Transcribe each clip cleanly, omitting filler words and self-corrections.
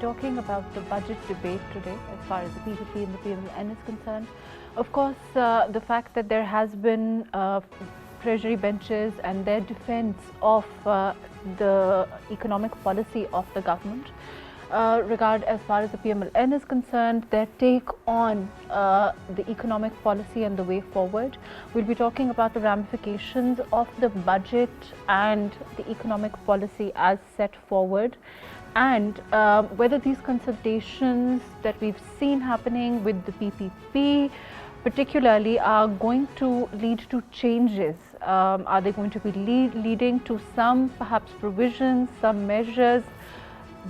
talking about the budget debate today as far as the PPP and the PMLN is concerned. Of course, the fact that there has been treasury benches and their defense of the economic policy of the government. As far as the PMLN is concerned, their take on the economic policy and the way forward. We'll be talking about the ramifications of the budget and the economic policy as set forward, and whether these consultations that we've seen happening with the PPP particularly are going to lead to changes. Are they going to be leading to some perhaps provisions, some measures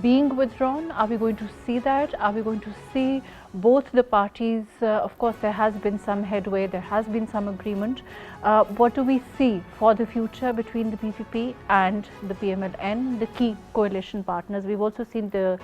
being withdrawn? Are we going to see that? Are we going to see both the parties? Of course, there has been some headway, there has been some agreement. What do we see for the future between the PPP and the PMLN, the key coalition partners? We've also seen the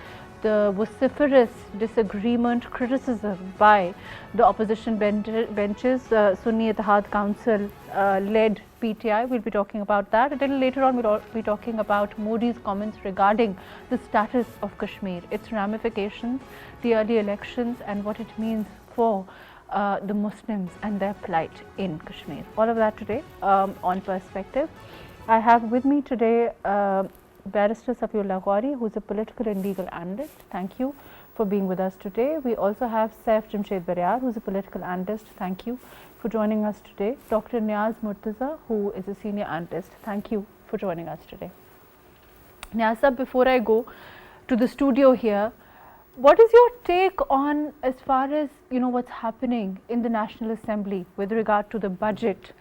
vociferous disagreement, criticism by the opposition benches, Sunni Ittihad Council led PTI. We'll be talking about that. A little later on, we'll be talking about Modi's comments regarding the status of Kashmir, its ramifications, the early elections, and what it means for the Muslims and their plight in Kashmir. All of that today on Perspective. I have with me today Barrister Safi Ghauri, who is a political and legal analyst. Thank you for being with us today. We also have Saif Jamshed, who is a political analyst. Thank you for joining us today. Dr. Niaz Murtaza, who is a senior analyst. Thank you for joining us today. Niaz, before I go to the studio here, what is your take on as far as what's happening in the National Assembly with regard to the budget,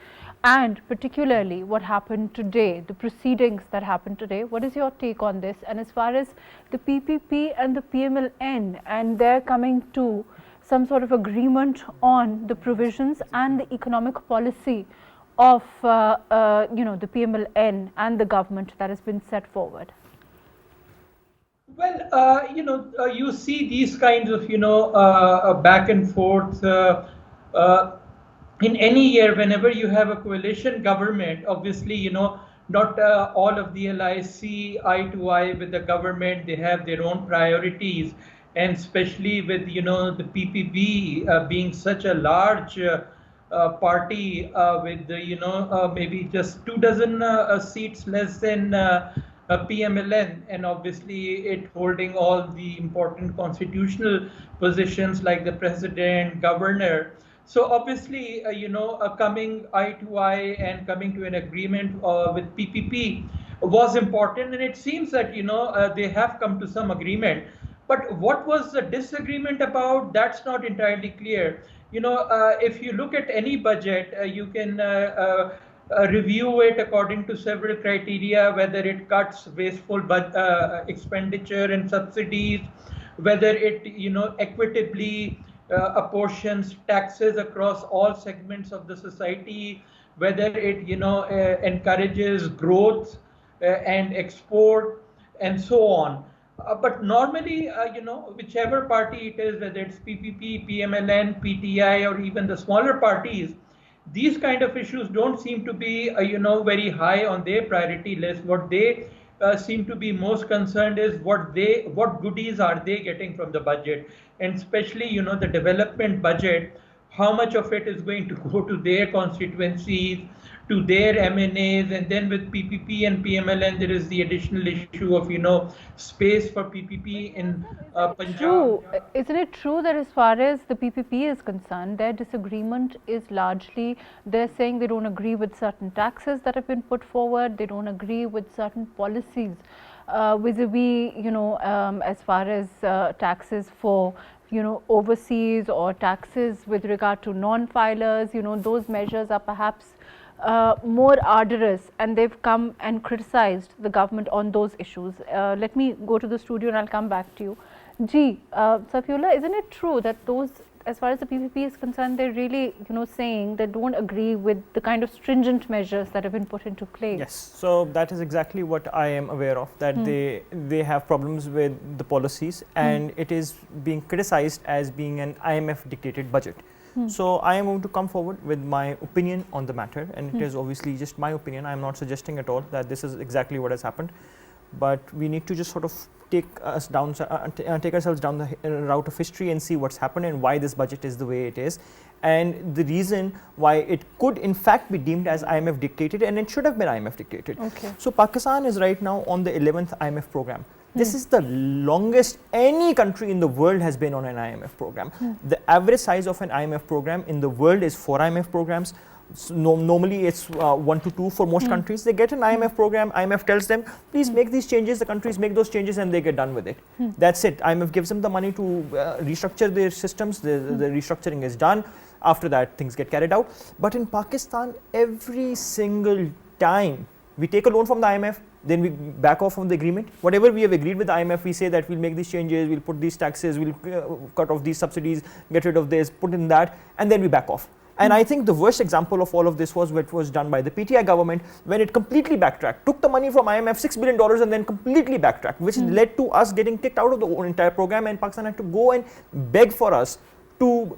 and particularly what happened today, the proceedings that happened today? What is your take on this? And as far as the PPP and the PMLN, and they're coming to some sort of agreement on the provisions and the economic policy of the PMLN and the government that has been set forward? Well, you see these kinds of, back and forth in any year. Whenever you have a coalition government, obviously, not all of the allies see eye to eye with the government. They have their own priorities, and especially with, the PPP being such a large party with, maybe just 24 seats less than PMLN, and obviously it holding all the important constitutional positions like the president, governor. So obviously, coming eye to eye and coming to an agreement with PPP was important, and it seems that they have come to some agreement. But what was the disagreement about? That's not entirely clear. If you look at any budget, you can review it according to several criteria, whether it cuts wasteful expenditure and subsidies, whether it equitably apportions taxes across all segments of the society, whether it encourages growth and export, and so on. But normally, whichever party it is, whether it's PPP, PMLN, PTI, or even the smaller parties, these kind of issues don't seem to be very high on their priority list. What they seem to be most concerned is what goodies are they getting from the budget, and especially the development budget, how much of it is going to go to their constituencies, to their MNAs. And then with PPP and PMLN, there is the additional issue of space for PPP in Punjab. True. Isn't it true that as far as the PPP is concerned, their disagreement is largely, they're saying they don't agree with certain taxes that have been put forward, they don't agree with certain policies vis-a-vis as far as taxes for overseas, or taxes with regard to non-filers. Those measures are perhaps more arduous, and they've come and criticized the government on those issues. Let me go to the studio and I'll come back to you. Safiullah, isn't it true that those, as far as the PPP is concerned, they're really saying they don't agree with the kind of stringent measures that have been put into place? Yes, so that is exactly what I am aware of, that they have problems with the policies, and it is being criticized as being an IMF dictated budget. So I am going to come forward with my opinion on the matter, and it is obviously just my opinion. I am not suggesting at all that this is exactly what has happened. but we need to just sort of take ourselves down the route of history and see what's happened and why this budget is the way it is, and the reason why it could in fact be deemed as IMF dictated, and it should have been IMF dictated. Okay. So Pakistan is right now on the 11th IMF program. This is the longest any country in the world has been on an IMF program. The average size of an IMF program in the world is 4 IMF programs. So normally it's 1 to 2 for most countries. They get an IMF program, IMF tells them, please make these changes, the countries make those changes and they get done with it. That's it. IMF gives them the money to restructure their systems, the restructuring is done. After that, things get carried out. But in Pakistan, every single time we take a loan from the IMF, then we back off from the agreement. Whatever we have agreed with the IMF, we say that we'll make these changes, we'll put these taxes, we'll cut off these subsidies, get rid of this, put in that, and then we back off. And I think the worst example of all of this was what was done by the PTI government when it completely backtracked, took the money from IMF, $6 billion, and then completely backtracked, which led to us getting kicked out of the entire program, and Pakistan had to go and beg for us to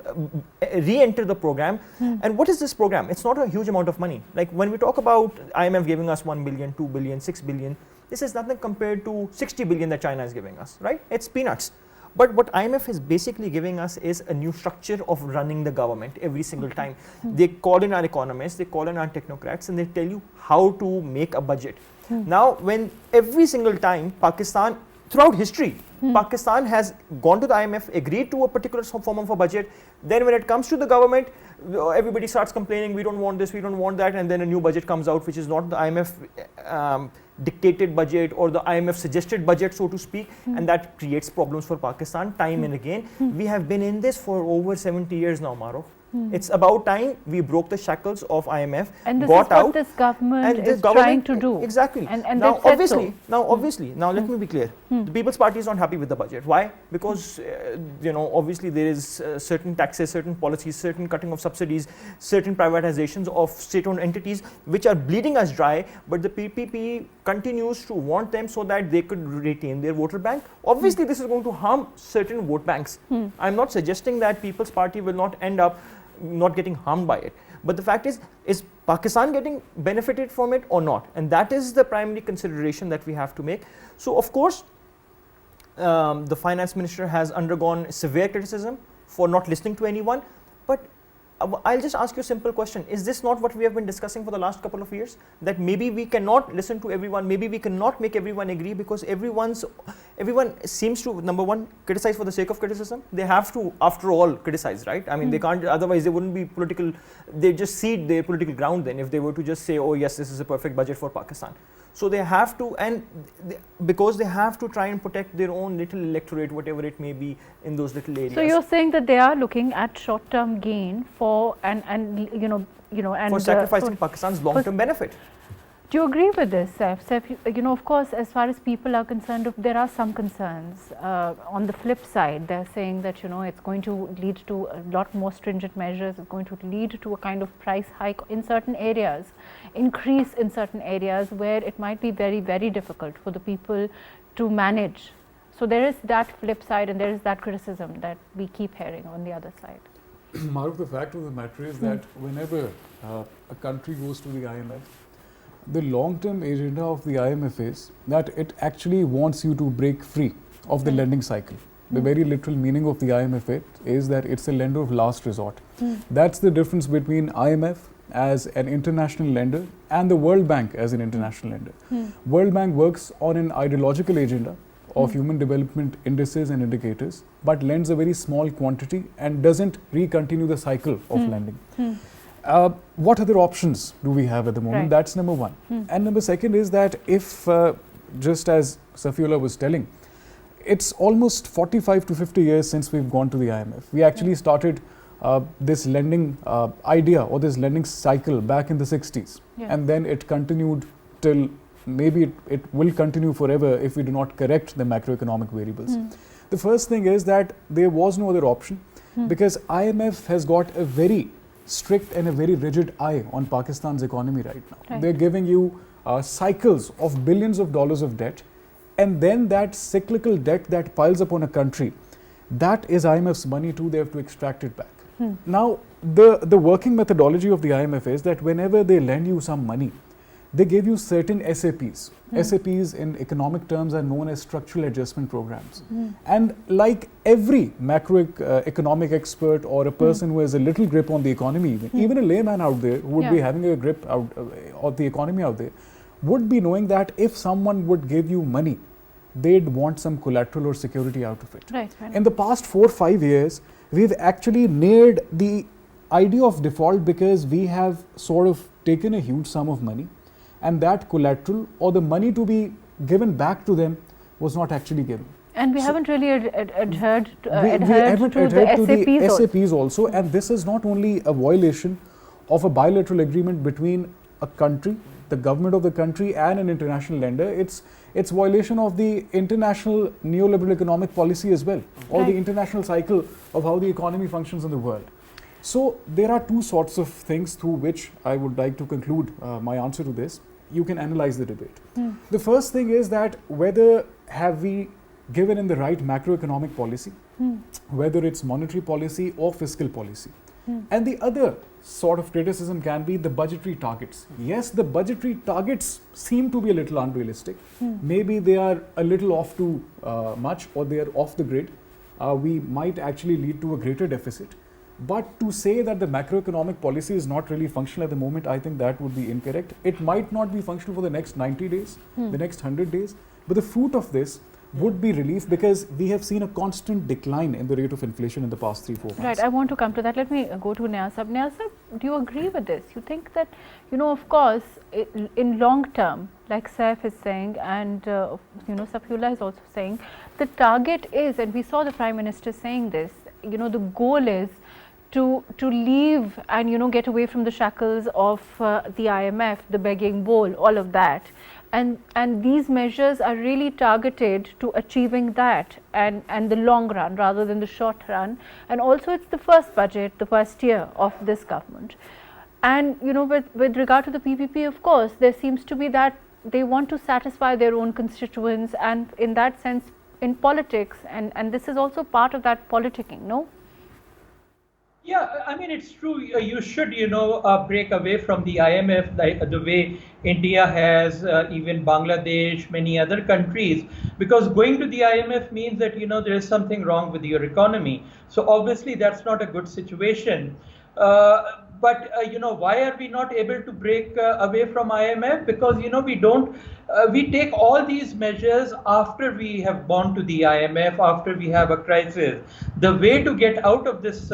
re-enter the program. And what is this program? It's not a huge amount of money. Like when we talk about IMF giving us 1 billion, 2 billion, 6 billion, this is nothing compared to 60 billion that China is giving us, right? It's peanuts. But what IMF is basically giving us is a new structure of running the government every single time. They call in our economists, they call in our technocrats, and they tell you how to make a budget. Now, when every single time Pakistan, throughout history, Pakistan has gone to the IMF, agreed to a particular form of a budget, then when it comes to the government, everybody starts complaining, we don't want this, we don't want that, and then a new budget comes out which is not the IMF dictated budget or the IMF suggested budget, so to speak, and that creates problems for Pakistan time and again. We have been in this for over 70 years now, Mahrukh. It's about time we broke the shackles of IMF, and this got is out, what this government and is trying to do. Exactly. And now, obviously, now let me be clear. The People's Party is not happy with the budget. Why? Because obviously there is certain taxes, certain policies, certain cutting of subsidies, certain privatizations of state-owned entities which are bleeding us dry. But the PPP continues to want them so that they could retain their voter bank. Obviously, this is going to harm certain vote banks. I'm not suggesting that People's Party will not end up not getting harmed by it, but the fact is Pakistan getting benefited from it or not? And that is the primary consideration that we have to make. So of course the finance minister has undergone severe criticism for not listening to anyone, but I'll just ask you a simple question. Is this not what we have been discussing for the last couple of years? That maybe we cannot listen to everyone, maybe we cannot make everyone agree, because everyone seems to, number one, criticize for the sake of criticism. They have to, after all, criticize, right? I mean, they can't, otherwise they wouldn't be political, they just cede their political ground then if they were to just say, oh yes, this is a perfect budget for Pakistan. So they have to, and because they have to try and protect their own little electorate, whatever it may be, in those little areas. So you're saying that they are looking at short-term gain for and for sacrificing Pakistan's long-term benefit. Do you agree with this, Saif? Saif, of course, as far as people are concerned, there are some concerns. On the flip side, they're saying that, it's going to lead to a lot more stringent measures. It's going to lead to a kind of price hike in certain areas, increase in certain areas where it might be very, very difficult for the people to manage. So there is that flip side, and there is that criticism that we keep hearing on the other side. Mahrukh, the fact of the matter is that whenever a country goes to the IMF, the long-term agenda of the IMF is that it actually wants you to break free of the lending cycle. The very literal meaning of the IMF is that it's a lender of last resort. That's the difference between IMF as an international lender and the World Bank as an international lender. World Bank works on an ideological agenda of human development indices and indicators, but lends a very small quantity and doesn't re-continue the cycle of lending. What other options do we have at the moment? Right. That's number one. And number second is that if, just as Safi was telling, it's almost 45 to 50 years since we've gone to the IMF. We actually started this lending idea or this lending cycle back in the 60s. And then it continued till maybe it will continue forever if we do not correct the macroeconomic variables. The first thing is that there was no other option because IMF has got a very strict and a very rigid eye on Pakistan's economy right now. Right. They're giving you cycles of billions of dollars of debt, and then that cyclical debt that piles upon a country, that is IMF's money too. They have to extract it back. Now, the working methodology of the IMF is that whenever they lend you some money, they gave you certain SAPs. SAPs in economic terms are known as structural adjustment programs. And like every macroeconomic expert or a person who has a little grip on the economy, even a layman out there who would be having a grip out of the economy out there, would be knowing that if someone would give you money, they'd want some collateral or security out of it. Right. In the past 4 or 5 years, we've actually nailed the idea of default because we have sort of taken a huge sum of money, and that collateral or the money to be given back to them was not actually given. And we haven't really adhered to the SAPs also. And this is not only a violation of a bilateral agreement between a country, the government of the country, and an international lender. It's violation of the international neoliberal economic policy as well, or the international cycle of how the economy functions in the world. So there are two sorts of things through which I would like to conclude my answer to this. You can analyze the debate. The first thing is that whether have we given in the right macroeconomic policy, whether it's monetary policy or fiscal policy. And the other sort of criticism can be the budgetary targets. Yes, the budgetary targets seem to be a little unrealistic. Maybe they are a little off too much, or they are off the grid. We might actually lead to a greater deficit. But to say that the macroeconomic policy is not really functional at the moment, I think that would be incorrect. It might not be functional for the next 90 days, the next 100 days, but the fruit of this would be relief, because we have seen a constant decline in the rate of inflation in the past 3-4 months. Right, I want to come to that. Let me go to Niaz. Niaz, do you agree with this? You think that, of course, in long term, like Saif is saying, and Safi is also saying, the target is, and we saw the Prime Minister saying this, the goal is to leave and get away from the shackles of the IMF, the begging bowl, all of that. And these measures are really targeted to achieving that and the long run rather than the short run. And also it's the first budget, the first year of this government. And with regard to the PPP, of course, there seems to be that they want to satisfy their own constituents, and in that sense in politics, and this is also part of that politicking, no? Yeah, I mean, it's true. You should, break away from the IMF, like the way India has, even Bangladesh, many other countries, because going to the IMF means that, there is something wrong with your economy. So obviously that's not a good situation. But why are we not able to break away from IMF? Because, we take all these measures after we have gone to the IMF, after we have a crisis. The way to get out of this,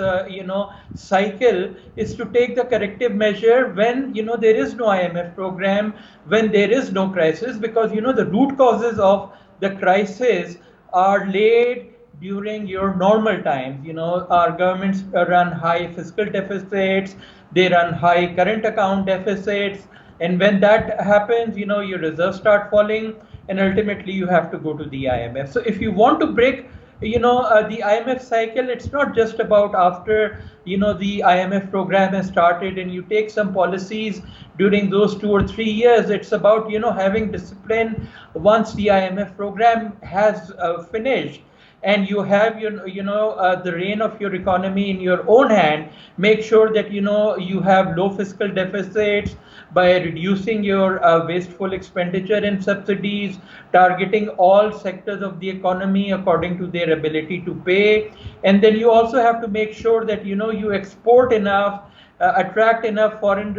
cycle is to take the corrective measure when, there is no IMF program, when there is no crisis, because, the root causes of the crisis are laid during your normal times. Our governments run high fiscal deficits, they run high current account deficits, and when that happens, your reserves start falling, and ultimately you have to go to the IMF. So if you want to break, the IMF cycle, it's not just about after, the IMF program has started and you take some policies during those 2 or 3 years. It's about, having discipline once the IMF program has finished. And you have the reign of your economy in your own hand. Make sure that you have low fiscal deficits by reducing your wasteful expenditure and subsidies, targeting all sectors of the economy according to their ability to pay. And then you also have to make sure that you export enough, attract enough foreign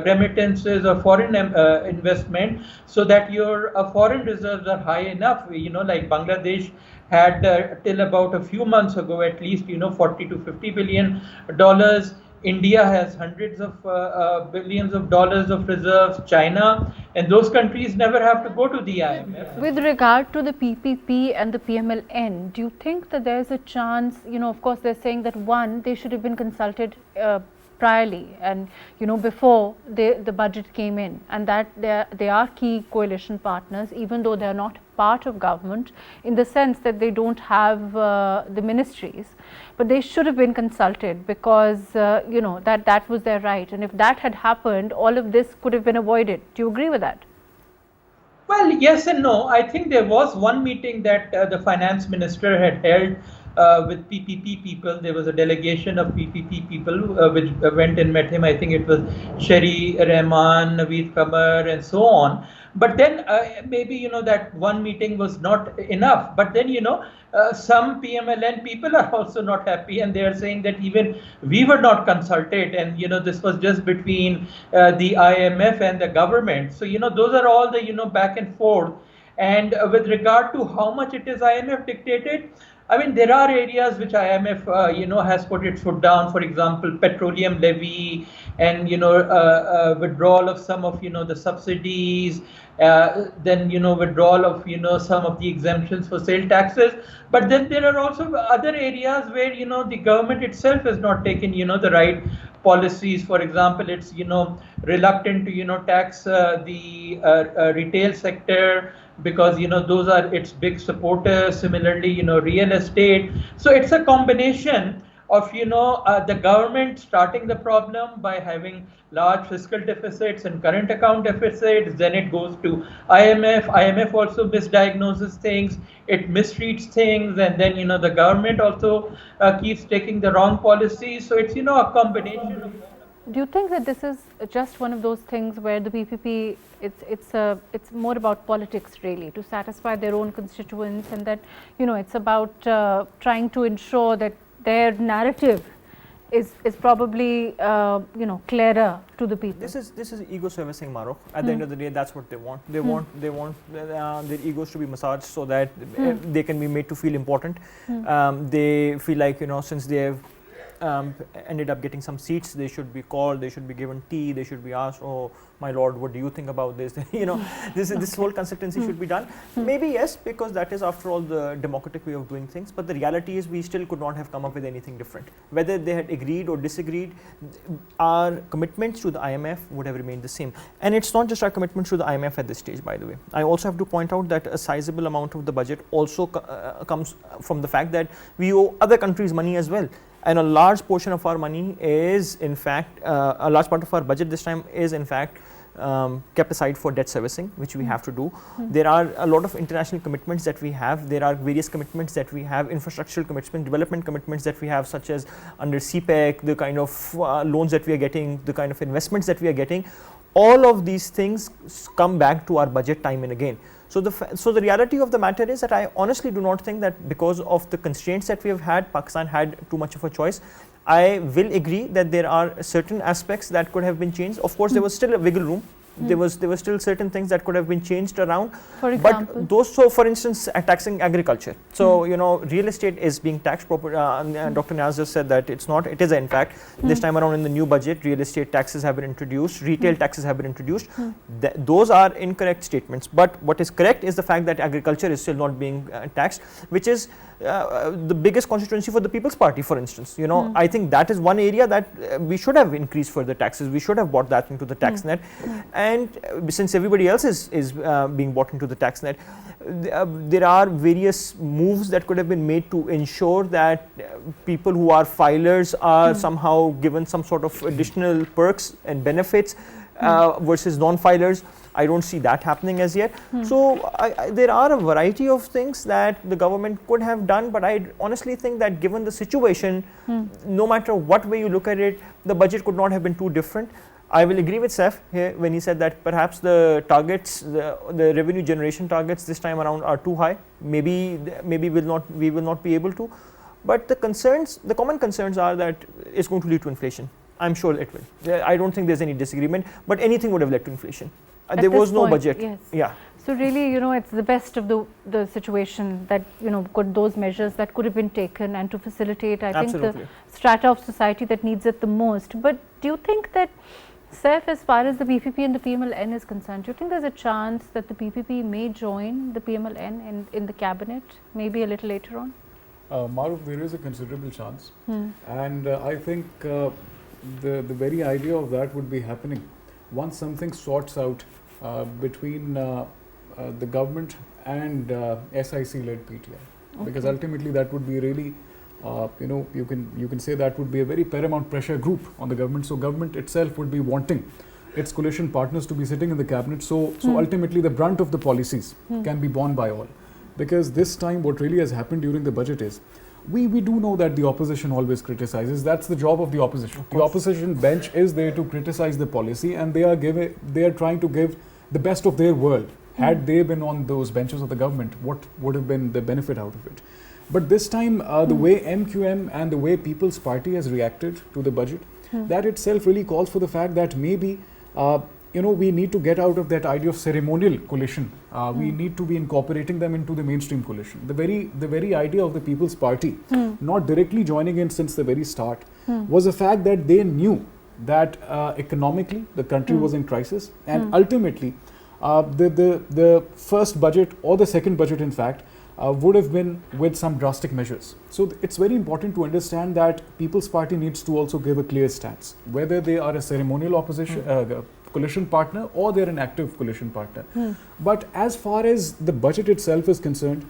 remittances or foreign investment, so that your foreign reserves are high enough. Like Bangladesh had till about a few months ago at least 40 to 50 billion dollars. India has hundreds of billions of dollars of reserves, China, and those countries never have to go to the IMF. With regard to the PPP and the PMLN, do you think that there's a chance, of course they're saying that they should have been consulted priorly and before the budget came in, and that they are key coalition partners, even though they are not part of government in the sense that they don't have the ministries, but they should have been consulted because that was their right, and if that had happened, all of this could have been avoided. Do you agree with that? Well, yes and no. I think there was one meeting that the finance minister had held with PPP people. There was a delegation of PPP people which went and met him. I think it was Sherry Rahman, Naveed Qamar, and so on. But then maybe that one meeting was not enough. But then some PMLN people are also not happy, and they are saying that even we were not consulted, and this was just between the IMF and the government. So those are all the back and forth. And with regard to how much it is IMF dictated, I mean, there are areas which IMF, has put its foot down. For example, petroleum levy and, withdrawal of some of, the subsidies, then, withdrawal of, some of the exemptions for sale taxes. But then there are also other areas where, the government itself has not taken, the right policies. For example, it's, reluctant to, tax the retail sector, because those are its big supporters. Similarly, real estate. So it's a combination of the government starting the problem by having large fiscal deficits and current account deficits. Then it goes to IMF. IMF also misdiagnoses things, it mistreats things, and then the government also keeps taking the wrong policies. So it's a combination of. Do you think that this is just one of those things where the PPP, it's more about politics really, to satisfy their own constituents, and that it's about trying to ensure that their narrative is probably clearer to the people? This is ego servicing, Mahrukh. At the end of the day, that's what they want. They want their egos to be massaged so that they can be made to feel important. They feel like since they have ended up getting some seats, they should be called, they should be given tea, they should be asked, oh my lord, what do you think about this? This whole consistency should be done. Maybe yes, because that is after all the democratic way of doing things, but the reality is we still could not have come up with anything different. Whether they had agreed or disagreed, our commitments to the IMF would have remained the same. And it's not just our commitments to the IMF at this stage, by the way. I also have to point out that a sizable amount of the budget also comes from the fact that we owe other countries money as well. And a large portion of our money is, in fact, a large part of our budget this time is, in fact, kept aside for debt servicing, which we have to do. There are a lot of international commitments that we have. There are various commitments that we have, infrastructural commitments, development commitments that we have, such as under CPEC, the kind of loans that we are getting, the kind of investments that we are getting. All of these things come back to our budget time and again. So the reality of the matter is that I honestly do not think that because of the constraints that we have had, Pakistan had too much of a choice. I will agree that there are certain aspects that could have been changed. Of course, there was still a wiggle room. There were still certain things that could have been changed around. For example? But those, so for instance, taxing agriculture. So real estate is being taxed proper. Dr. Niaz just said that it's not. It is in fact this time around in the new budget, real estate taxes have been introduced, retail taxes have been introduced. Those are incorrect statements. But what is correct is the fact that agriculture is still not being taxed, which is the biggest constituency for the People's Party, for instance. I think that is one area that we should have increased further taxes. We should have brought that into the tax net. And since everybody else is being brought into the tax net, there are various moves that could have been made to ensure that people who are filers are somehow given some sort of additional perks and benefits versus non-filers. I don't see that happening as yet. So there are a variety of things that the government could have done, but I honestly think that given the situation, no matter what way you look at it, the budget could not have been too different. I will agree with Saif here when he said that perhaps the targets, the revenue generation targets this time around are too high. Maybe we will not be able to. But the common concerns are that it's going to lead to inflation. I'm sure it will. I don't think there's any disagreement, but anything would have led to inflation. There was no budget. Yes. Yeah. So really, it's the best of the situation that, those measures that could have been taken and to facilitate, I think, the strata of society that needs it the most. But do you think that, Saif, as far as the PPP and the PMLN is concerned, do you think there's a chance that the PPP may join the PMLN in the cabinet, maybe a little later on? Mahrukh, there is a considerable chance. And I think the very idea of that would be happening once something sorts out between the government and SIC-led PTI, because ultimately that would be really, you can say that would be a very paramount pressure group on the government. So government itself would be wanting its coalition partners to be sitting in the cabinet. So ultimately the brunt of the policies can be borne by all, because this time what really has happened during the budget is we do know that the opposition always criticizes. That's the job of the opposition. The opposition bench is there to criticize the policy, and they are trying to give the best of their world. Had they been on those benches of the government, what would have been the benefit out of it? But this time, the way MQM and the way People's Party has reacted to the budget, that itself really calls for the fact that maybe we need to get out of that idea of ceremonial coalition. We need to be incorporating them into the mainstream coalition. The very idea of the People's Party not directly joining in since the very start was the fact that they knew that economically the country was in crisis, and ultimately the first budget or the second budget, in fact, would have been with some drastic measures. So it's very important to understand that People's Party needs to also give a clear stance, whether they are a ceremonial opposition coalition partner or they're an active coalition partner. But as far as the budget itself is concerned,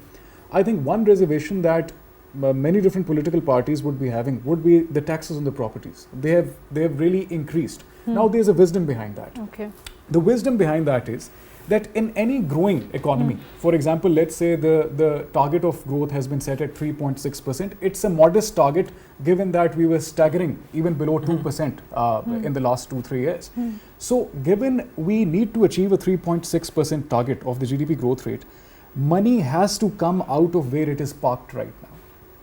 I think one reservation that many different political parties would be having would be the taxes on the properties. They have really increased. Now there's a wisdom behind that. Okay. The wisdom behind that is that in any growing economy, for example, let's say the target of growth has been set at 3.6%. It's a modest target given that we were staggering even below 2% in the last 2-3 years. So given we need to achieve a 3.6% target of the GDP growth rate, money has to come out of where it is parked right now.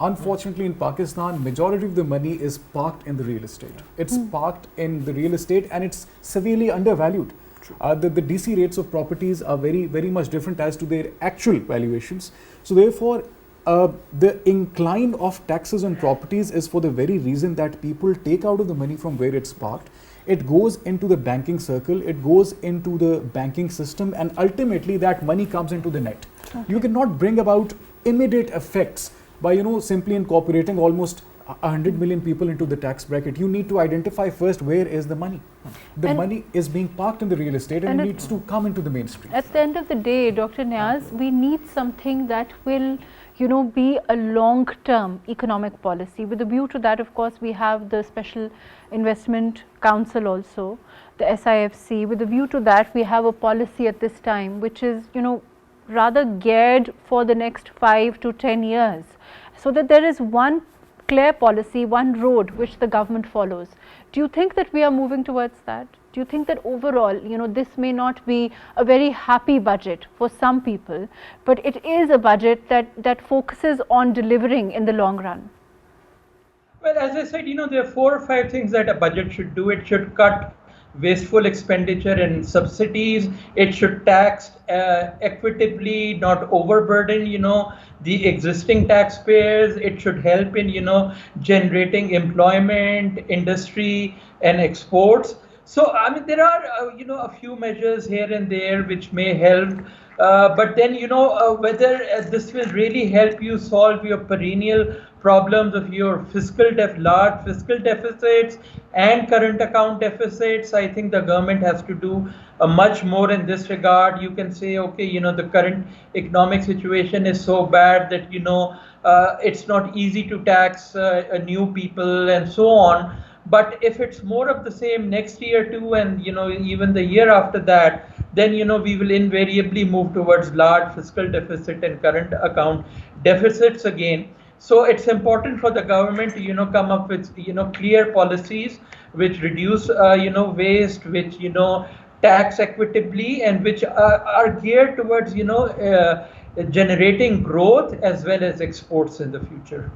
Unfortunately, in Pakistan, majority of the money is parked in the real estate. It's parked in the real estate, and it's severely undervalued. The DC rates of properties are very, very much different as to their actual valuations. So therefore, the incline of taxes on properties is for the very reason that people take out of the money from where it's parked. It goes into the banking circle, it goes into the banking system, and ultimately that money comes into the net. You cannot bring about immediate effects by simply incorporating almost 100 million people into the tax bracket. You need to identify first where is the money. The money is being parked in the real estate, and it needs to come into the mainstream. At the end of the day, Dr. Niaz, we need something that will be a long-term economic policy. With a view to that, of course, we have the Special Investment Council also, the SIFC. With a view to that, we have a policy at this time which is rather geared for the next 5 to 10 years, so that there is one clear policy, one road which the government follows. Do you think that we are moving towards that? Do you think that overall, this may not be a very happy budget for some people, but it is a budget that focuses on delivering in the long run? Well, as I said, there are 4 or 5 things that a budget should do. It should cut wasteful expenditure and subsidies. It should tax equitably, not overburden, the existing taxpayers. It should help in, generating employment, industry, and exports. So, I mean, there are, a few measures here and there which may help. But then, whether this will really help you solve your perennial problems of your large fiscal deficits and current account deficits, I think the government has to do much more in this regard. You can say, okay, the current economic situation is so bad that, it's not easy to tax new people and so on. But if it's more of the same next year too, and even the year after that, then we will invariably move towards large fiscal deficit and current account deficits again. So it's important for the government to come up with clear policies which reduce waste, which tax equitably, and which are geared towards generating growth as well as exports in the future.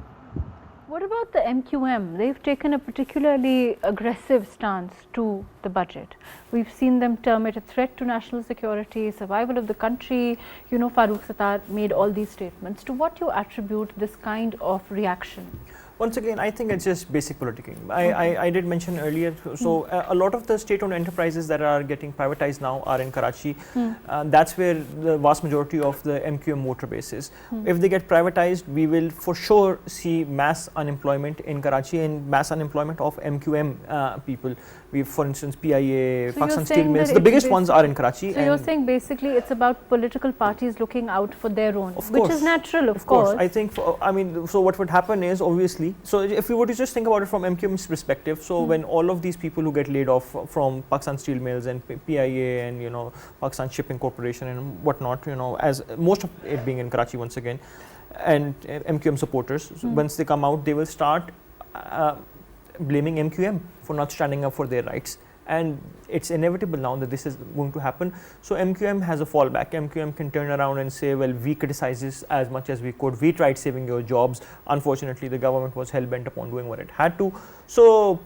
What about the MQM? They've taken a particularly aggressive stance to the budget. We've seen them term it a threat to national security, survival of the country. Farooq Sahi made all these statements. To what do you attribute this kind of reaction? Once again, I think it's just basic politicking. I did mention earlier, so a lot of the state-owned enterprises that are getting privatized now are in Karachi. That's where the vast majority of the MQM motor base is. If they get privatized, we will for sure see mass unemployment in Karachi and mass unemployment of MQM people. For instance, PIA, so Pakistan Steel Mills, the biggest ones are in Karachi. So you're saying basically it's about political parties looking out for their own, which is natural, of course. I think, so what would happen is obviously, so if we were to just think about it from MQM's perspective, so when all of these people who get laid off from Pakistan Steel Mills and PIA and Pakistan Shipping Corporation and whatnot, as most of it being in Karachi once again, and MQM supporters, once they come out, they will start blaming MQM for not standing up for their rights. And it's inevitable now that this is going to happen. So MQM has a fallback. MQM can turn around and say, well, we criticized this as much as we could. We tried saving your jobs. Unfortunately, the government was hell-bent upon doing what it had to. So,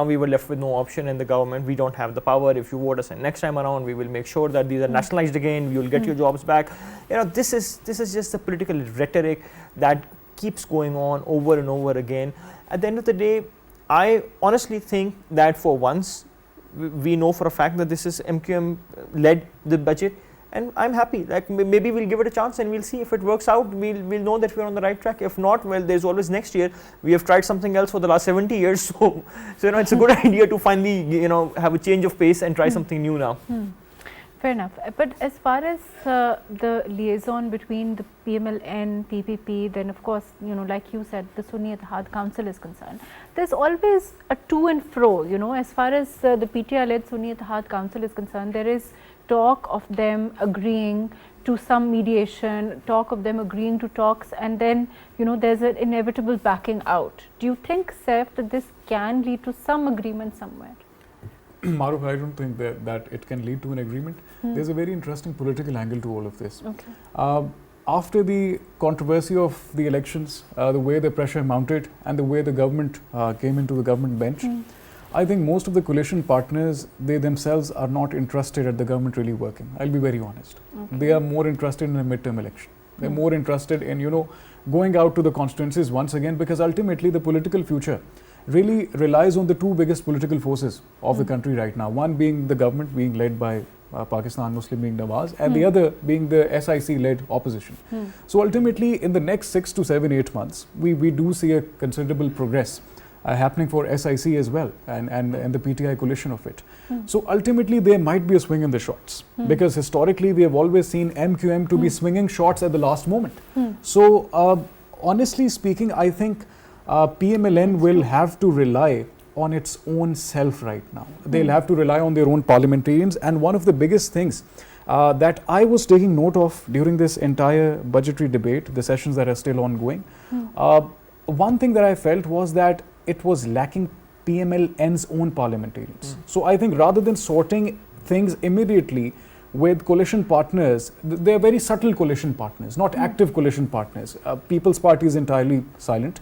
we were left with no option in the government. We don't have the power. If you vote us in next time around, we will make sure that these are nationalized again. We will get your jobs back. This is just the political rhetoric that keeps going on over and over again. At the end of the day, I honestly think that for once, we know for a fact that this is MQM led the budget, and I'm happy. Like maybe we'll give it a chance and we'll see if it works out. We'll know that we're on the right track. If not, well, there's always next year. We have tried something else for the last 70 years, so it's a good idea to finally have a change of pace and try something new now. Fair enough. But as far as the liaison between the PMLN, PPP, then of course, like you said, the Sunni Ittihad Council is concerned, there's always a to and fro, as far as the PTI-led Sunni Ittihad Council is concerned, there is talk of them agreeing to some mediation, talk of them agreeing to talks, and then, there's an inevitable backing out. Do you think, Saif, that this can lead to some agreement somewhere? Mahrukh, I don't think that it can lead to an agreement. There's a very interesting political angle to all of this. Okay. After the controversy of the elections, the way the pressure mounted and the way the government came into the government bench, I think most of the coalition partners, they themselves are not interested at the government really working. I'll be very honest. Okay. They are more interested in a midterm election. They're more interested in, going out to the constituencies once again, because ultimately the political future really relies on the two biggest political forces of the country right now. One being the government being led by Pakistan Muslim League Nawaz, and the other being the SIC-led opposition. So ultimately, in the next 6 to 7, 8 months, we do see a considerable progress happening for SIC as well, and the PTI coalition of it. So ultimately, there might be a swing in the shots, because historically, we have always seen MQM to be swinging shots at the last moment. So honestly speaking, I think PMLN will have to rely on its own self right now. They'll have to rely on their own parliamentarians, and one of the biggest things that I was taking note of during this entire budgetary debate, the sessions that are still ongoing, one thing that I felt was that it was lacking PMLN's own parliamentarians. So I think rather than sorting things immediately with coalition partners, they are very subtle coalition partners, not active coalition partners. People's Party is entirely silent.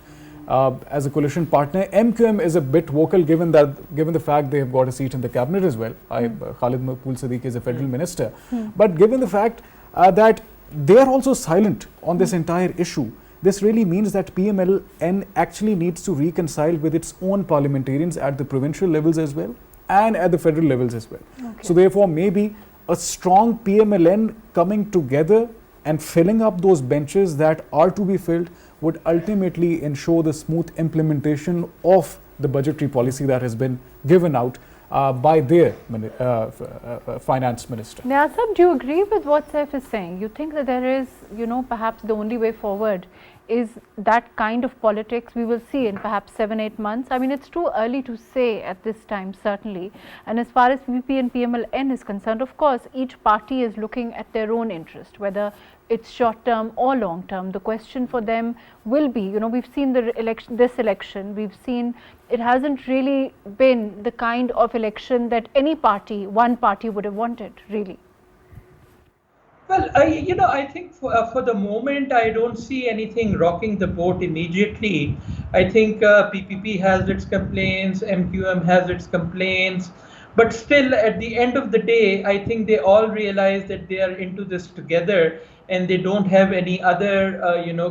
As a coalition partner, MQM is a bit vocal, given the fact they have got a seat in the cabinet as well. Khalid Maqbool Sadiq is a federal minister, but given the fact that they are also silent on this entire issue, this really means that PMLN actually needs to reconcile with its own parliamentarians at the provincial levels as well and at the federal levels as well. Okay. So therefore, maybe a strong PMLN coming together and filling up those benches that are to be filled would ultimately ensure the smooth implementation of the budgetary policy that has been given out by their finance minister. Niaz, do you agree with what Saif is saying? You think that there is, perhaps the only way forward is that kind of politics we will see in perhaps 7-8 months? I mean, it's too early to say at this time, certainly. And as far as PPP and PMLN is concerned, of course, each party is looking at their own interest, whether it's short term or long term. The question for them will be, we've seen this election, we've seen it hasn't really been the kind of election that any party, one party would have wanted, really. Well, I think for the moment, I don't see anything rocking the boat immediately. I think PPP has its complaints, MQM has its complaints, but still at the end of the day, I think they all realize that they are into this together and they don't have any other,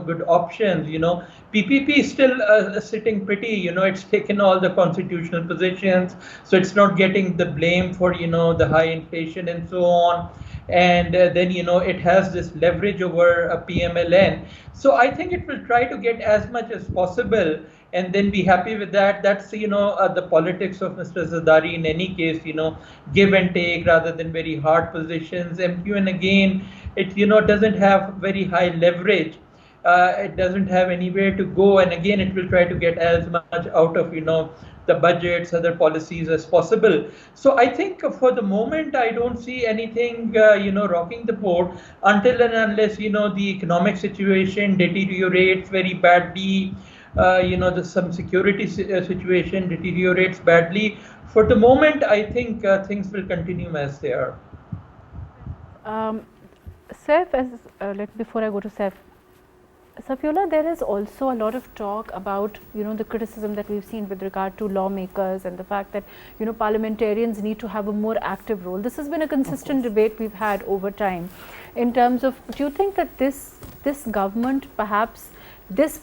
good options. PPP is still sitting pretty, it's taken all the constitutional positions, so it's not getting the blame for, the high inflation and so on. And then, it has this leverage over PMLN. So I think it will try to get as much as possible and then be happy with that. That's, the politics of Mr. Zardari in any case, give and take rather than very hard positions. MQN again, it, doesn't have very high leverage. it doesn't have anywhere to go, and again it will try to get as much out of the budgets, other policies as possible. So I think for the moment I don't see anything rocking the boat until and unless the economic situation deteriorates very badly. Some security situation deteriorates badly. For the moment, I think things will continue as they are. Saif, before I go to Saif, Safiola, there is also a lot of talk about the criticism that we've seen with regard to lawmakers and the fact that parliamentarians need to have a more active role. This has been a consistent debate we've had over time. In terms of, do you think that this government, perhaps this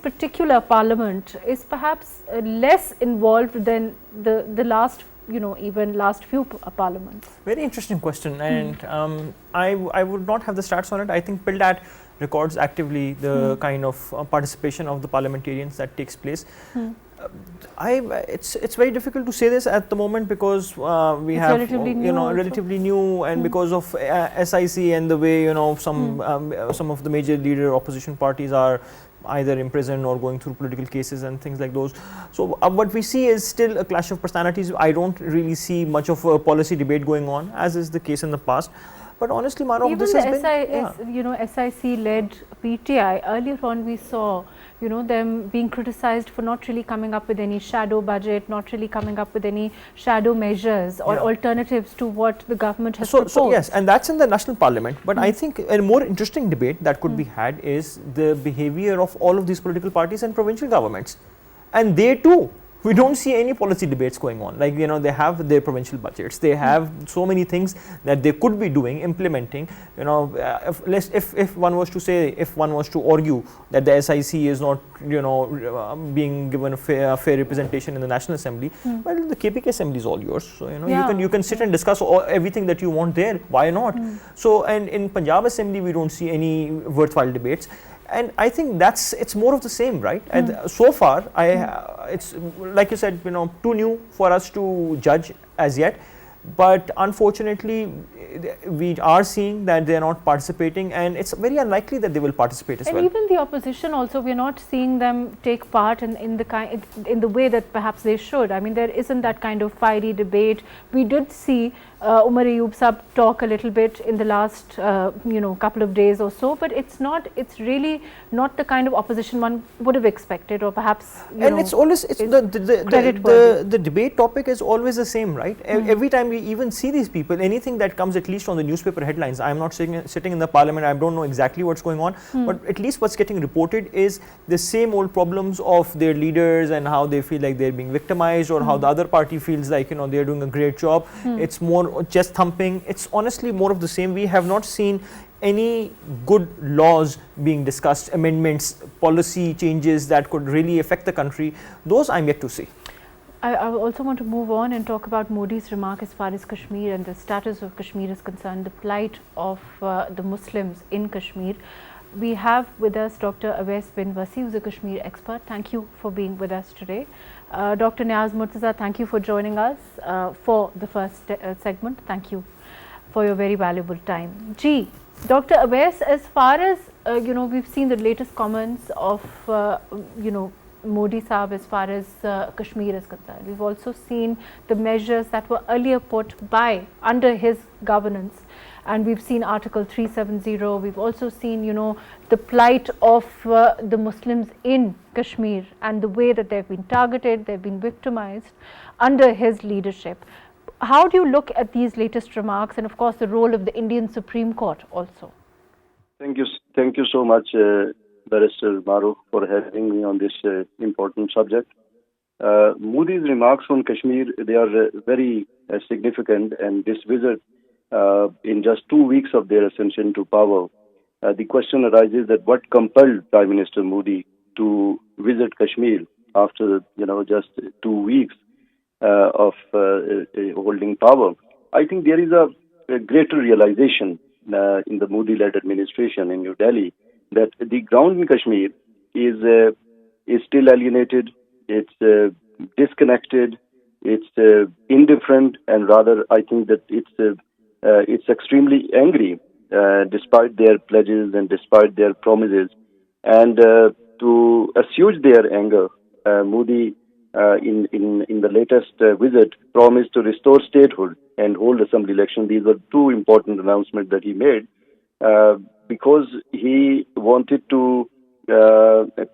particular parliament, is perhaps less involved than the last even last few parliaments? Very interesting question, and I would not have the stats on it. I think PILDAT records actively the kind of participation of the parliamentarians that takes place. It's very difficult to say this at the moment because we have relatively new, and because of SIC and the way some of the major leader opposition parties are either imprisoned or going through political cases and things like those. So what we see is still a clash of personalities. I don't really see much of a policy debate going on, as is the case in the past. But honestly, Mahrukh, this has been SIC-led PTI. Earlier on, we saw them being criticized for not really coming up with any shadow budget, not really coming up with any shadow measures or alternatives to what the government has proposed. So yes, and that's in the national parliament. But I think a more interesting debate that could be had is the behavior of all of these political parties and provincial governments. And they too, we don't see any policy debates going on. Like, they have their provincial budgets. They have so many things that they could be doing, implementing. If one was to say, if one was to argue that the SIC is not, being given a fair representation in the National Assembly, well, the KPK Assembly is all yours. So, you can sit and discuss everything that you want there. Why not? So, and in Punjab Assembly, we don't see any worthwhile debates. And I think it's more of the same, right? And so far, it's like you said, too new for us to judge as yet. But unfortunately, we are seeing that they are not participating, and it's very unlikely that they will participate as well. And even the opposition also, we are not seeing them take part in the way that perhaps they should. I mean, there isn't that kind of fiery debate. We did see Umar Ayub Sab talk a little bit in the last couple of days or so, but it's really not the kind of opposition one would have expected, or perhaps it's always the debate topic is always the same, right? Every time we even see these people, anything that comes at least on the newspaper headlines, I'm not sitting in the parliament, I don't know exactly what's going on, but at least what's getting reported is the same old problems of their leaders and how they feel like they're being victimized, or how the other party feels like they're doing a great job. It's more chest thumping. It's honestly more of the same. We have not seen any good laws being discussed, amendments, policy changes that could really affect the country. Those I'm yet to see. I also want to move on and talk about Modi's remark as far as Kashmir and the status of Kashmir is concerned, the plight of the Muslims in Kashmir. We have with us Dr. Awais Bin Wasi, who is a Kashmir expert. Thank you for being with us today. Dr. Niaz Murtaza, thank you for joining us for the first segment. Thank you for your very valuable time. Dr. Awais, as far as we've seen the latest comments of Modi Saab as far as Kashmir is concerned. We've also seen the measures that were earlier put under his governance, and we've seen Article 370. We've also seen, the plight of the Muslims in Kashmir and the way that they've been targeted, they've been victimized under his leadership. How do you look at these latest remarks, and of course the role of the Indian Supreme Court also? Thank you so much, Barrister Mahrukh, for having me on this important subject. Modi's remarks on Kashmir, they are very significant, and this visit in just 2 weeks of their ascension to power, the question arises that what compelled Prime Minister Modi to visit Kashmir after just 2 weeks of holding power. I think there is a greater realization in the Modi-led administration in New Delhi that the ground in Kashmir is still alienated, it's disconnected, it's indifferent, and rather I think that it's extremely angry despite their pledges and despite their promises And to assuage their anger, Modi, in the latest visit, promised to restore statehood and hold assembly election. These were two important announcements that he made because he wanted to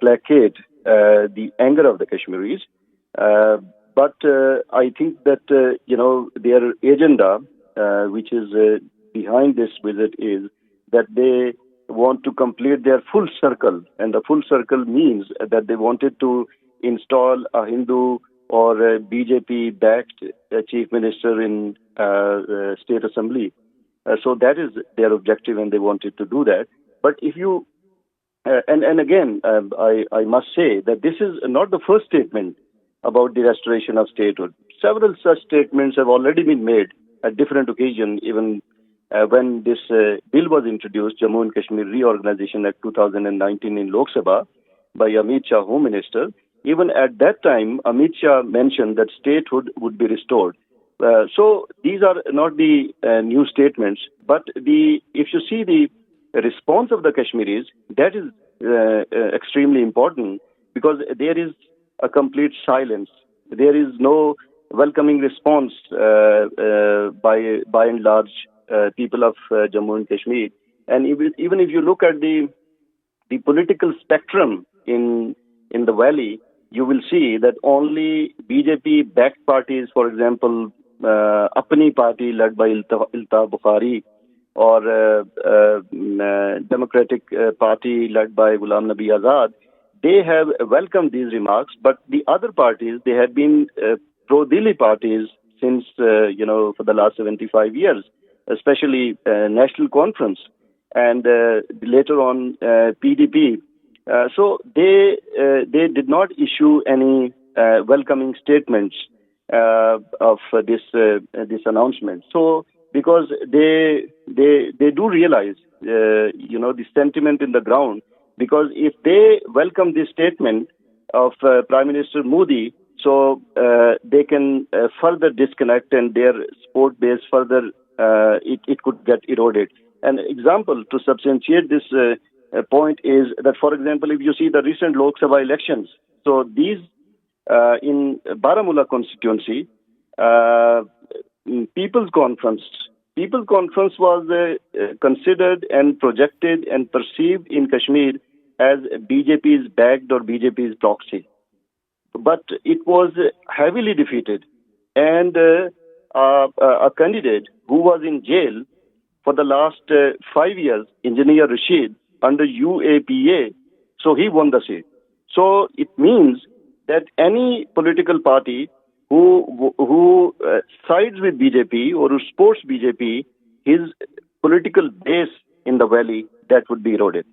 placate the anger of the Kashmiris. But I think that their agenda, which is behind this visit, is that they want to complete their full circle, and the full circle means that they wanted to install a Hindu or a BJP-backed chief minister in state assembly. So that is their objective, and they wanted to do that. But if you and again, I must say that this is not the first statement about the restoration of statehood. Several such statements have already been made at different occasions, even when this bill was introduced, Jammu and Kashmir Reorganization Act 2019 in Lok Sabha by Amit Shah, Home Minister. Even at that time, Amit Shah mentioned that statehood would be restored. So these are not the new statements, but if you see the response of the Kashmiris, that is extremely important, because there is a complete silence. There is no welcoming response by and large people of Jammu and Kashmir. And even if you look at the political spectrum in the valley, you will see that only BJP-backed parties, for example, Apni party led by Ilta Bukhari, or Democratic Party led by Ghulam Nabi Azad, they have welcomed these remarks. But the other parties, they have been pro-Delhi parties since, for the last 75 years, especially National Conference, and later on PPP. So they did not issue any welcoming statements of this announcement. So because they do realize the sentiment in the ground, because if they welcome this statement of Prime Minister Modi, so they can further disconnect, and their support base further it could get eroded. An example to substantiate this point is that, for example, if you see the recent Lok Sabha elections, so these in Baramulla constituency, People's Conference was considered and projected and perceived in Kashmir as BJP's backed or BJP's proxy. But it was heavily defeated, and a candidate who was in jail for the last 5 years, Engineer Rashid, under UAPA, so he won the seat. So it means that any political party who sides with BJP or who supports BJP, his political base in the valley, that would be eroded.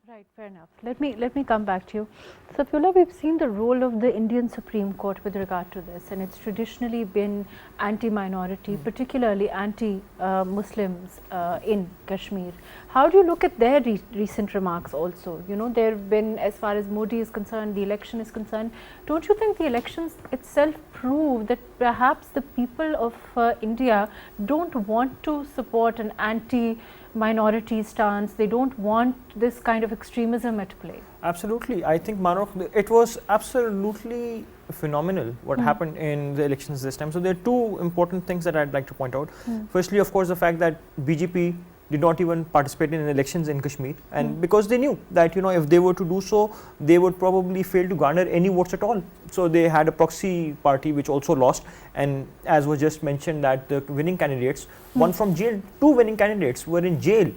Right, fair enough. Let me come back to you. So, Ullah, we've seen the role of the Indian Supreme Court with regard to this, and it's traditionally been anti-minority, particularly anti-Muslims in Kashmir. How do you look at their recent remarks also? There have been, as far as Modi is concerned, the election is concerned, don't you think the elections itself prove that perhaps the people of India don't want to support an anti-minority stance? They don't want this kind of extremism at play? Absolutely. I think, Mahrukh, it was absolutely phenomenal what happened in the elections this time. So there are two important things that I'd like to point out. Firstly, of course, the fact that BJP did not even participate in elections in Kashmir, and because they knew that if they were to do so, they would probably fail to garner any votes at all. So they had a proxy party which also lost, and as was just mentioned, that the winning candidates, one from jail, two winning candidates were in jail,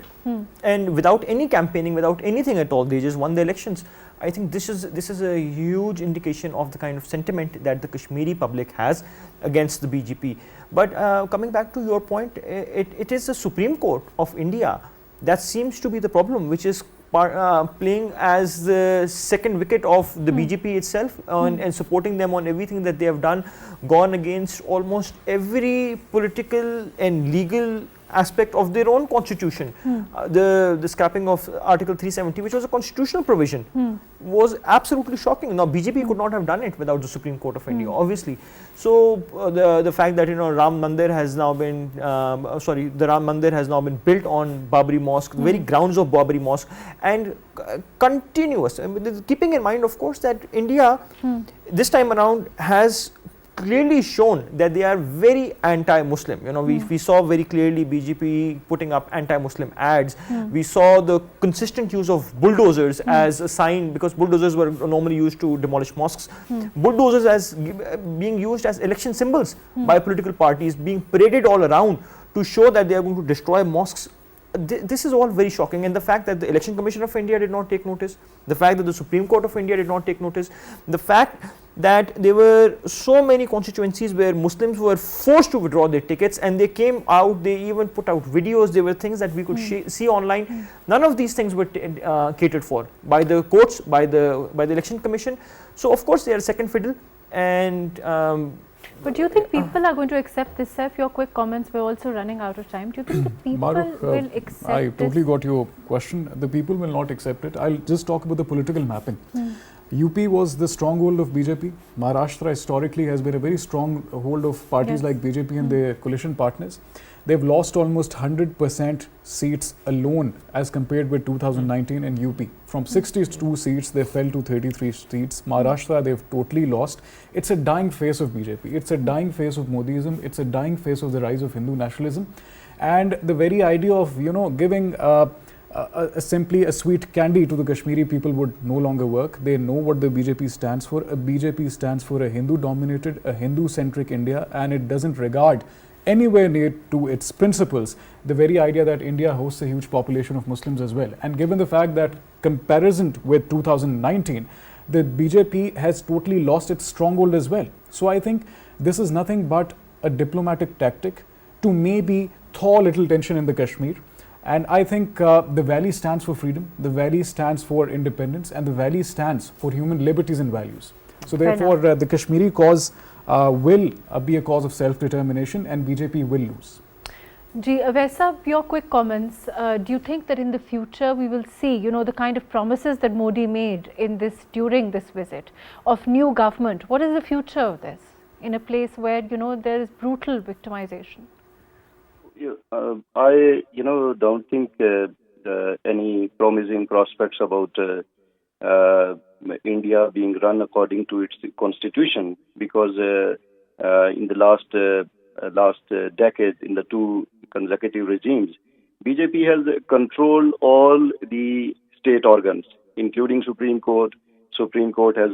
and without any campaigning, without anything at all, they just won the elections. I think this is a huge indication of the kind of sentiment that the Kashmiri public has against the BJP. But coming back to your point, it is the Supreme Court of India that seems to be the problem, which is playing as the second wicket of the BJP itself, and supporting them on everything that they have done, gone against almost every political and legal aspect of their own constitution. The scrapping of Article 370, which was a constitutional provision, was absolutely shocking. Now BJP could not have done it without the Supreme Court of India, obviously. So the fact that Ram Mandir has now been the Ram Mandir has now been built on Babri Mosque, the very grounds of Babri Mosque, and continuous. I mean, keeping in mind, of course, that India this time around has clearly shown that they are very anti-Muslim. We saw very clearly BJP putting up anti-Muslim ads. We saw the consistent use of bulldozers as a sign, because bulldozers were normally used to demolish mosques. Bulldozers as being used as election symbols by political parties, being paraded all around to show that they are going to destroy mosques. This is all very shocking, and the fact that the Election Commission of India did not take notice, the fact that the Supreme Court of India did not take notice, the fact that there were so many constituencies where Muslims were forced to withdraw their tickets, and they came out, they even put out videos, there were things that we could see online. None of these things were catered for by the courts, by the Election Commission. So of course they are second fiddle, and but do you think people are going to accept this, Saif? Your quick comments, we're also running out of time. Do you think the people will accept I this? totally got your question. The people will not accept it. I'll just talk about the political mapping. UP was the stronghold of BJP. Maharashtra historically has been a very strong hold of parties like BJP and their coalition partners. They've lost almost 100% seats alone as compared with 2019 in UP. From 62 seats, they fell to 33 seats. Maharashtra, they've totally lost. It's a dying face of BJP. It's a dying face of Modiism. It's a dying face of the rise of Hindu nationalism. And the very idea of, giving simply a sweet candy to the Kashmiri people would no longer work. They know what the BJP stands for. A BJP stands for a Hindu-dominated, a Hindu-centric India, and it doesn't regard anywhere near to its principles the very idea that India hosts a huge population of Muslims as well. And given the fact that comparison with 2019, the BJP has totally lost its stronghold as well. So I think this is nothing but a diplomatic tactic to maybe thaw a little tension in the Kashmir. And I think the Valley stands for freedom, the Valley stands for independence, and the Valley stands for human liberties and values. So therefore the Kashmiri cause will be a cause of self-determination, and BJP will lose. Awais, your quick comments. Do you think that in the future we will see, the kind of promises that Modi made during this visit of new government? What is the future of this in a place where, there is brutal victimization? I, don't think any promising prospects about India being run according to its constitution, because in the last decade, in the two consecutive regimes, BJP has controlled all the state organs, including Supreme Court. Supreme Court has,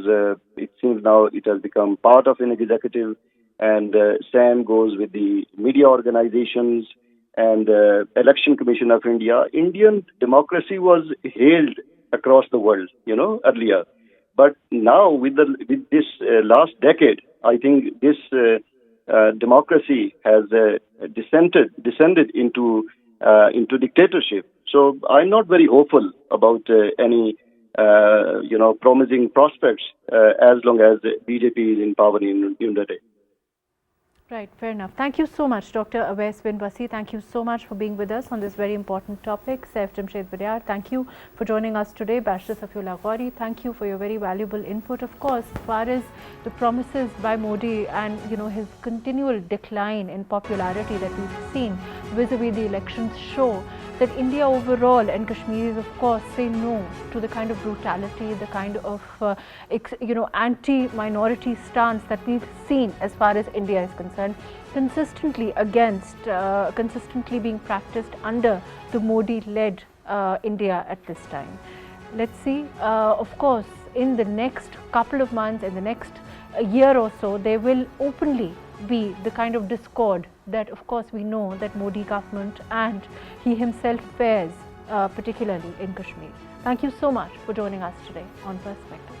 it seems now it has become part of an executive, and same goes with the media organizations and Election Commission of India. Indian democracy was hailed across the world, earlier. But now with this last decade, I think this democracy has descended into dictatorship. So I'm not very hopeful about any promising prospects as long as BJP is in power in the day. Right, fair enough. Thank you so much, Dr. Awais Bin Wasi. Thank you so much for being with us on this very important topic. Saif Jamshed, thank you for joining us today. Barrister Safi Ghauri, thank you for your very valuable input. Of course, as far as the promises by Modi and his continual decline in popularity that we've seen vis-a-vis the elections show that India overall and Kashmiris, of course, say no to the kind of brutality, the kind of anti-minority stance that we've seen as far as India is concerned, consistently being practiced under the Modi-led India at this time. Let's see, of course, in the next couple of months, in the next year or so, there will openly be the kind of discord that, of course, we know that Modi government and he himself fares, particularly in Kashmir. Thank you so much for joining us today on Perspective.